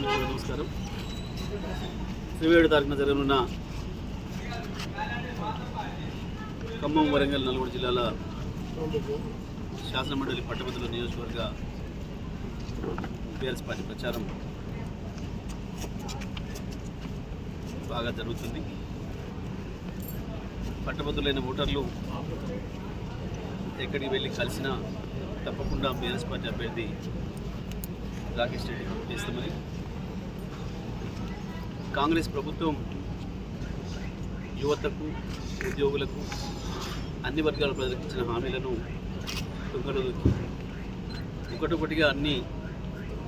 నమస్కారం. 27 తారీఖున జరగనున్న ఖమ్మం, వరంగల్, నల్గొండ జిల్లాల శాసనమండలి పట్టభద్రుల నియోజకవర్గ బీఆర్ఎస్ పార్టీ ప్రచారం బాగా జరుగుతుంది. పట్టభద్రులైన ఓటర్లు ఎక్కడికి వెళ్ళి కలిసినా తప్పకుండా బీఆర్ఎస్ పార్టీ అభ్యర్థి రాకేష్ రెడ్డి చేస్తామని, కాంగ్రెస్ ప్రభుత్వం యువతకు, ఉద్యోగులకు, అన్ని వర్గాల ప్రజలకు ఇచ్చిన హామీలను తుంగలో దొక్కి ఒకటొకటిగా అన్నీ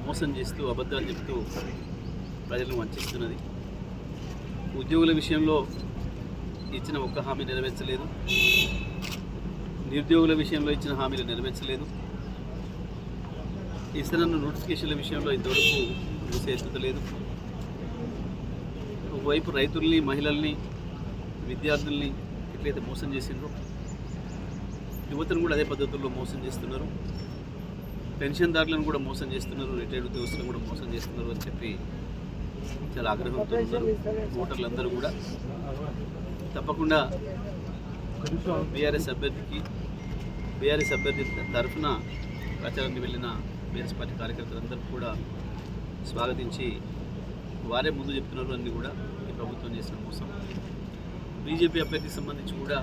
మోసం చేస్తూ, అబద్ధాలు చెప్తూ ప్రజలను వంచిస్తున్నది. ఉద్యోగుల విషయంలో ఇచ్చిన ఒక్క హామీ నెరవేర్చలేదు, నిరుద్యోగుల విషయంలో ఇచ్చిన హామీలు నెరవేర్చలేదు, ఇతరుల నోటిఫికేషన్ల విషయంలో ఇంతవరకు ఎత్తుతలేదు. ఒకవైపు రైతుల్ని, మహిళల్ని, విద్యార్థుల్ని ఎట్లయితే మోసం చేసిండ్రో యువతను కూడా అదే పద్ధతుల్లో మోసం చేస్తున్నారు. పెన్షన్దారులను కూడా మోసం చేస్తున్నారు, రిటైర్డ్ ఉద్యోగస్తులను కూడా మోసం చేస్తున్నారు అని చెప్పి చాలా ఆగ్రహంతో ఉన్నారు ఓటర్లందరూ కూడా. తప్పకుండా బీఆర్ఎస్ అభ్యర్థి తరఫున ప్రచారానికి వెళ్ళిన బీఆర్ఎస్ పార్టీ కార్యకర్తలందరూ కూడా స్వాగతించి వారే ముందు చెప్తున్నారు అన్నీ కూడా ఈ ప్రభుత్వం చేసిన మోసం. బీజేపీ అభ్యర్థికి సంబంధించి కూడా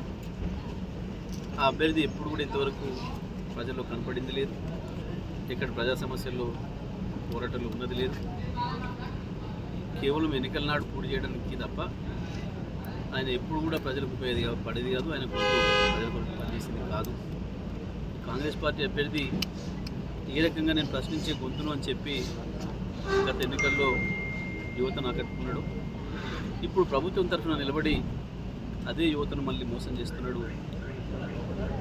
ఆ అభ్యర్థి ఎప్పుడు కూడా ఇంతవరకు ప్రజల్లో కనపడింది లేదు, ఇక్కడ ప్రజా సమస్యల్లో పోరాటాలు ఉన్నది లేదు. కేవలం ఎన్నికల నాడు పూర్తి చేయడానికి తప్ప ఆయన ఎప్పుడు కూడా ప్రజలకు పడేది కాదు, ఆయన కొరకు ప్రజల కొరకు పనిచేసింది కాదు. కాంగ్రెస్ పార్టీ అభ్యర్థి ఏ రకంగా నేను ప్రశ్నించే గొంతును అని చెప్పి గత ఎన్నికల్లో యువతను ఆకట్టుకున్నాడు. ఇప్పుడు ప్రభుత్వం తరఫున నిలబడి అదే యువతను మళ్ళీ మోసం చేస్తున్నాడు.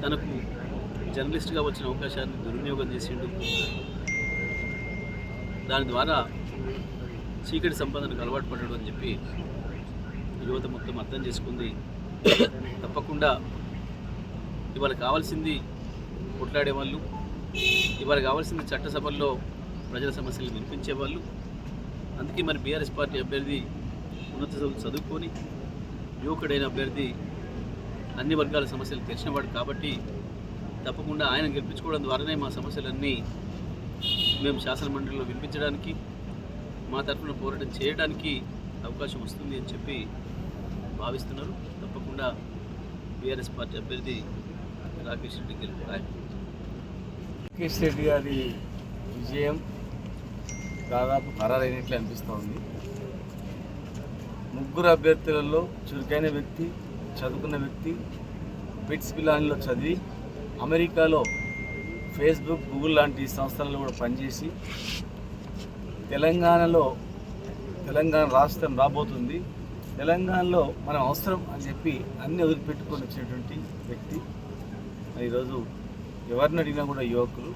తనకు జర్నలిస్ట్గా వచ్చిన అవకాశాన్ని దుర్వినియోగం చేసిండు. దాని ద్వారా చీకటి సంపాదనకు అలవాటు పడ్డాడు అని చెప్పి యువత మొత్తం అర్థం చేసుకుంది. తప్పకుండా ఇవాళ కావాల్సింది కొట్లాడేవాళ్ళు, ఇవాళ కావాల్సింది చట్టసభల్లో ప్రజల సమస్యలు వినిపించేవాళ్ళు. అందుకే మరి బీఆర్ఎస్ పార్టీ అభ్యర్థి ఉన్నత చదువుకొని యువకుడైన అభ్యర్థి, అన్ని వర్గాల సమస్యలు తెలిసినవాడు కాబట్టి తప్పకుండా ఆయన గెలిపించుకోవడం ద్వారానే మా సమస్యలన్నీ మేము శాసనమండలిలో వినిపించడానికి, మా తరఫున పోరాటం చేయడానికి అవకాశం వస్తుంది అని చెప్పి భావిస్తున్నారు. తప్పకుండా బీఆర్ఎస్ పార్టీ అభ్యర్థి రాకేష్ రెడ్డి గెలుపు. రాకేష్ రెడ్డి గారి విజయం దాదాపు ఖరారైనట్లు అనిపిస్తోంది. ముగ్గురు అభ్యర్థులలో చురుకైన వ్యక్తి, చదువుకున్న వ్యక్తి, బిట్స్ పిలాన్లో చదివి అమెరికాలో ఫేస్బుక్, గూగుల్ లాంటి సంస్థలలో కూడా పనిచేసి తెలంగాణ రాష్ట్రం రాబోతుంది, తెలంగాణలో మనం అవసరం అని చెప్పి అన్ని వదిలిపెట్టుకొని వచ్చినటువంటి వ్యక్తి. ఈరోజు ఎవరిని అడిగినా కూడా యువకులు,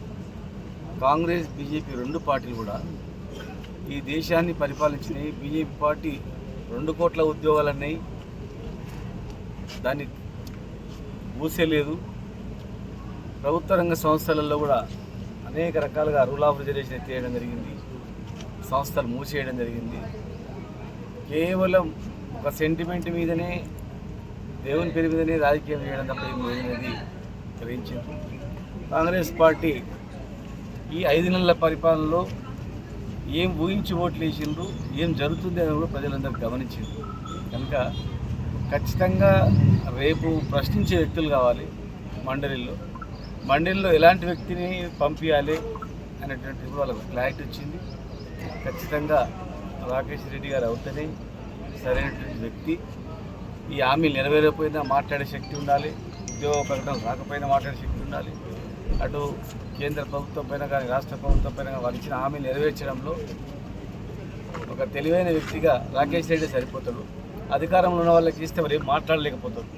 కాంగ్రెస్, బీజేపీ రెండు పార్టీలు కూడా ఈ దేశాన్ని పరిపాలించినాయి. బీజేపీ పార్టీ 2 కోట్ల ఉద్యోగాలు అన్నాయి, దాన్ని ఊసేలేదు. ప్రభుత్వ రంగ సంస్థలలో కూడా అనేక రకాలుగా రూల్ ఆఫ్ రిజర్వేషన్ ఎత్తేయడం జరిగింది, సంస్థలు మూసేయడం జరిగింది. కేవలం ఒక సెంటిమెంట్ మీదనే, దేవుని పేరు మీదనే రాజకీయం చేయడం తప్ప ఏం లేదనేది గ్రహించింది. కాంగ్రెస్ పార్టీ ఈ 5 నెలల పరిపాలనలో ఏం ఊహించి ఓట్లు వేసిండ్రు, ఏం జరుగుతుంది అని కూడా ప్రజలందరూ గమనించింది. కనుక ఖచ్చితంగా రేపు ప్రశ్నించే వ్యక్తులు కావాలి. మండలిలో ఎలాంటి వ్యక్తిని పంపించాలి అనేటువంటి వాళ్ళకు క్లారిటీ వచ్చింది. ఖచ్చితంగా రాకేష్ రెడ్డి గారు అవుతనే సరైనటువంటి వ్యక్తి. ఈ హామీ నెరవేరకపోయినా మాట్లాడే శక్తి ఉండాలి, ఉద్యోగ ప్రకటన రాకపోయినా మాట్లాడే శక్తి ఉండాలి. అటు కేంద్ర ప్రభుత్వం పైన కానీ రాష్ట్ర ప్రభుత్వం పైన కానీ వాళ్ళు ఇచ్చిన హామీ నెరవేర్చడంలో ఒక తెలివైన వ్యక్తిగా రాకేష్ రెడ్డి సరిపోతాడు. అధికారంలో ఉన్న వాళ్ళకి ఇస్తే మరి ఏం మాట్లాడలేకపోతాడు.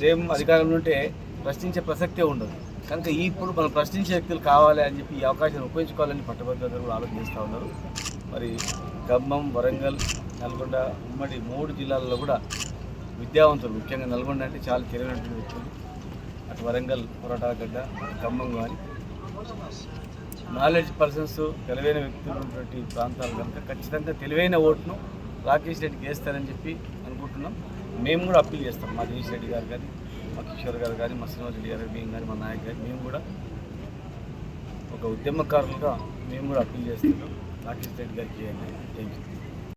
సేమ్ అధికారంలో ఉంటే ప్రశ్నించే ప్రసక్తే ఉండదు. కనుక ఇప్పుడు మనం ప్రశ్నించే వ్యక్తులు కావాలి అని చెప్పి ఈ అవకాశాన్ని ఉపయోగించుకోవాలని పట్టభద్రులందరూ కూడా ఆలోచిస్తూ ఉన్నారు. మరి ఖమ్మం, వరంగల్, నల్గొండ ఉమ్మడి 3 జిల్లాల్లో కూడా విద్యావంతులు, ముఖ్యంగా నల్గొండ అంటే చాలా తెలివైనటువంటి వ్యక్తులు, అటు వరంగల్ పోరాట గడ్డ, ఖమ్మం కానీ నాలెడ్జ్ పర్సన్స్ తెలివైన వ్యక్తులు ఉన్నటువంటి ప్రాంతాలు కనుక ఖచ్చితంగా తెలివైన ఓటును రాకేష్ రెడ్డికి వేస్తారని చెప్పి అనుకుంటున్నాం. మేము కూడా అప్పీల్ చేస్తాం. మా జగదీష్ రెడ్డి గారు కానీ, మా కిషోర్ గారు కానీ, మా శ్రీనివాస్ రెడ్డి గారు మేము కానీ, మా నాయక్ కానీ, మేము కూడా ఒక ఉద్యమకారులుగా మేము కూడా అప్పీల్ చేస్తున్నాం. రాకేష్ రెడ్డి గారికి థ్యాంక్ యూ.